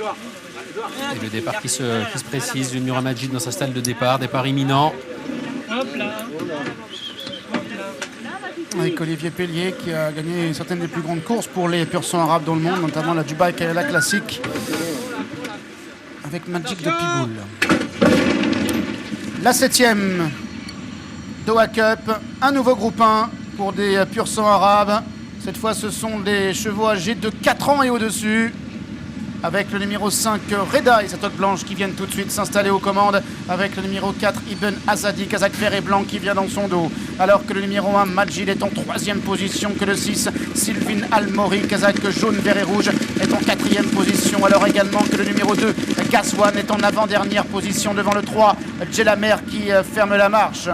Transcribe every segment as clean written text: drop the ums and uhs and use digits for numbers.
Et le départ qui se précise, le numéro Majid dans sa stalle de départ imminent. Avec Olivier Pellier qui a gagné certaines des plus grandes courses pour les pur sang arabes dans le monde, notamment la Dubaï Kaila Classic avec Magic de Piboul. La 7e Doha Cup, un nouveau groupe 1 pour des pur sang arabes. Cette fois ce sont des chevaux âgés de 4 ans et au-dessus, avec le numéro 5 Reda et sa toque blanche qui viennent tout de suite s'installer aux commandes, avec le numéro 4 Ibn Azadi, Kazakh vert et blanc qui vient dans son dos, alors que le numéro 1 Majid est en 3e position, que le 6 Sylvin Al-Mori, Kazakh jaune, vert et rouge, est en 4e position, alors également que le numéro 2 Gaswan est en avant-dernière position devant le 3 Jelamer qui ferme la marche.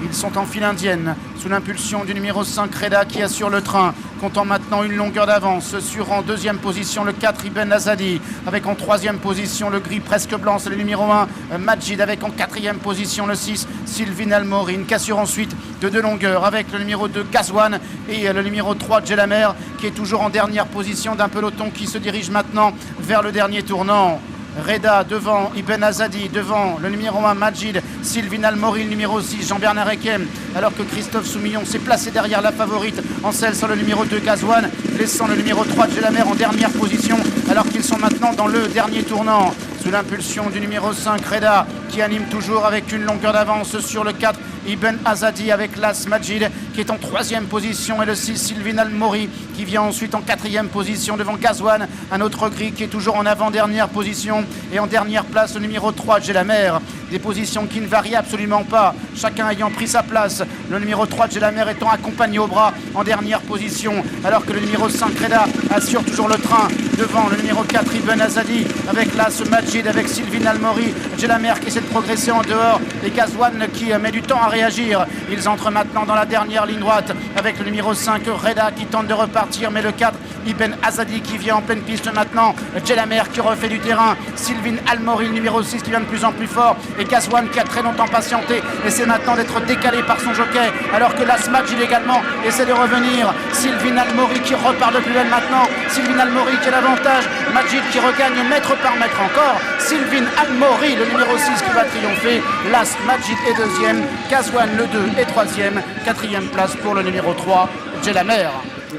Ils sont en file indienne, sous l'impulsion du numéro 5 Reda qui assure le train, comptant maintenant une longueur d'avance sur en 2e position le 4 Ibn Azadi, avec en 3e position le gris presque blanc, c'est le numéro 1 Majid, avec en 4e position le 6 Sylvin Al-Morin, qui assure ensuite de 2 longueurs avec le numéro 2 Gazwan et le numéro 3 Jelamer qui est toujours en dernière position d'un peloton qui se dirige maintenant vers le dernier tournant. Reda devant Ibn Azadi, devant le numéro 1 Majid, Sylvin Al-Mori, le numéro 6 Jean-Bernard Ekem, alors que Christophe Soumillon s'est placé derrière la favorite en selle sur le numéro 2 Gazwan, laissant le numéro 3 Jelamer en dernière position, alors qu'ils sont maintenant dans le dernier tournant, sous l'impulsion du numéro 5 Reda qui anime toujours avec une longueur d'avance sur le 4 Ibn Azadi, avec l'As Majid qui est en 3e position et le 6 Sylvin Al-Mori qui vient ensuite en 4e position devant Gazwan, un autre gris qui est toujours en avant-dernière position, et en dernière place le numéro 3 Jelamer. Des positions qui ne varient absolument pas, chacun ayant pris sa place, le numéro 3 Jelamer étant accompagné au bras en dernière position, alors que le numéro 5 Reda assure toujours le train devant le numéro 4 Ibn Azadi, avec l'As Majid, avec Sylvin Al-Mori, Jelamer qui essaie de progresser en dehors et Gazwan qui met du temps à réagir. Ils entrent maintenant dans la dernière ligne droite avec le numéro 5 Reda qui tente de repartir, mais le 4 Ibn Azadi qui vient en pleine piste maintenant, Jelamer qui refait du terrain, Sylvin Al-Mori le numéro 6 qui vient de plus en plus fort, et Gazwan qui a très longtemps patienté essaie maintenant d'être décalé par son jockey, alors que l'As Majid également essaie de revenir. Sylvin Al-Mori qui repart de plus belle maintenant, Sylvin Al-Mori qui a l'avantage, Majid qui regagne mètre par mètre encore, Sylvin Al-Mori le numéro 6 qui va triompher, l'As Majid est 2e, Gazwan le 2 et 3e, 4e place pour le numéro 3 Jelamer.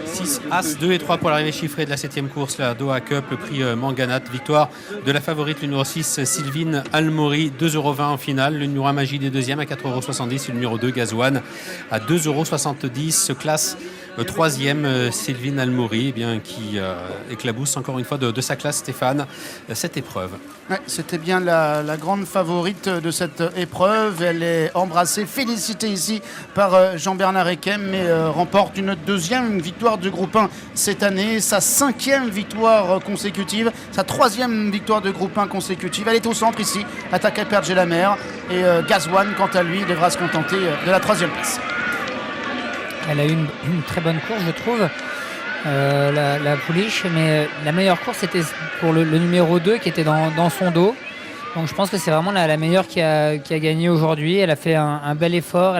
6 As, 2 et 3 pour l'arrivée chiffrée de la 7e course, la Doha Cup, le prix Manganat. Victoire de la favorite, le numéro 6, Sylvin Al-Mori, 2,20 € en finale. Le numéro 1 Majid est 2e à 4,70 €. Et le numéro 2 Gazwan à 2,70 € se classe 3e, Sylvin Al-Mori, qui éclabousse encore une fois de sa classe, Stéphane, cette épreuve. Ouais, c'était bien la grande favorite de cette épreuve. Elle est embrassée, félicitée ici par Jean-Bernard Ekem, mais remporte une 2e victoire du groupe 1 cette année, sa 5e victoire consécutive, sa 3e victoire de groupe 1 consécutive. Elle est au centre ici, attaquée par Jelamer, et Gazwan, quant à lui, devra se contenter de la 3e place. Elle a eu une très bonne course, je trouve, la pouliche, mais la meilleure course c'était pour le numéro 2 qui était dans son dos. Donc je pense que c'est vraiment la meilleure qui a gagné aujourd'hui. Elle a fait un bel effort.